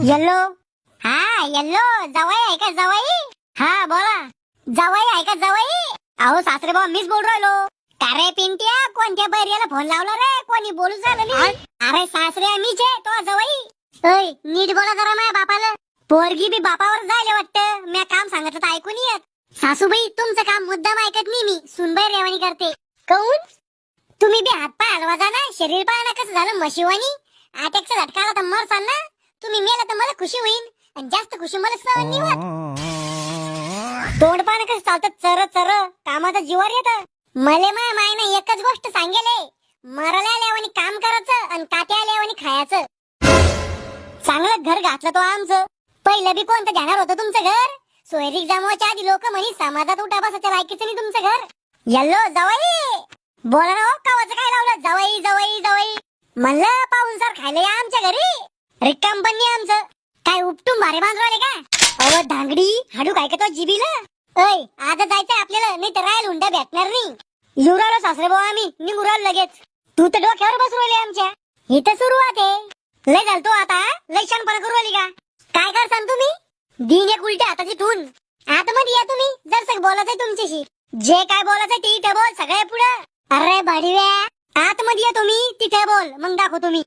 Yellow. हा yellow, जवाई आहे का जवाई? हा बोला. जवाई आहे का जवाई? अहो सासरे भाऊ मीच बोल राहिलो. का रे पिंट्या, कोणत्या बैरियाला फोन लावला रे? कोणी बोलू झालं नाही. अरे सासरे मीच आहे, तो जवाई. ओय नीट बोला जरा माझ्या बापाला. पोरगी बी बापावर जायला वाटतं. मी काम सांगितलं तर ऐकून येत. सासूबाई तुमचं काम मुद्दाम ऐकत नाही मी. सुनबाई रेवानी करते. काऊन? तुम्ही बी हातपाय हलवा जा ना. शरीर पाहा कसं झालं म्हशीवानी. अटॅकचा झटका आला तर मरसान ना. तुम्ही मेला तर मला खुशी होईल आणि जास्त खुशी मला सहन नाही होत. तोंड पाहणं कसं चालतं चर चर. कामाचा जीवावर येतं. मले माया मायनं एकच गोष्ट सांगेले. मराला आल्यावानी काम करायचं आणि तात्या आल्यावानी खायचं. चांगलं घर घातलं तो आमचं. पहिलं बी कोणतं जाणार होतं तुमचं घर? सोयरीक जमवायच्या आधी लोक म्हणी समाजात उठा बसायच्या लायकीचं नाही तुमचं घर. येल्लो जवाई बोला ना हो, कावाचं काय लावलं? जवाई जवाई जवाई म्हणलं. पाहुणसार खायला या आमच्या घरी. रिकाम पण नाही आमचं. काय उपटून भारे बांधवाले का? अहो धांगडी हाडू काय का तो जिबीला. ऐ आता जायचंय आपल्याला, नाही तर राहायला हुंडा भेटणार नाही. येऊ राहिलो सासरे भाऊ आम्ही, निघू राहिलो लगेच. तू तर डोक्यावर बसू राहिली आमच्या. इथं सुरुवात आहे. लय झालं तू आता. लय शानपणा करू राहिली का? काय करसान तुम्ही? दिन एक उलट्या हाताची ठून. आतमध्ये या तुम्ही, जर बोलायचंय तुमच्याशी. जे काय बोलायचंय ते इथे बोल सगळ्या पुढं. अरे भाडीव्या, आतमध्ये या तुम्ही, तिथे बोल, मग दाखव तुम्ही.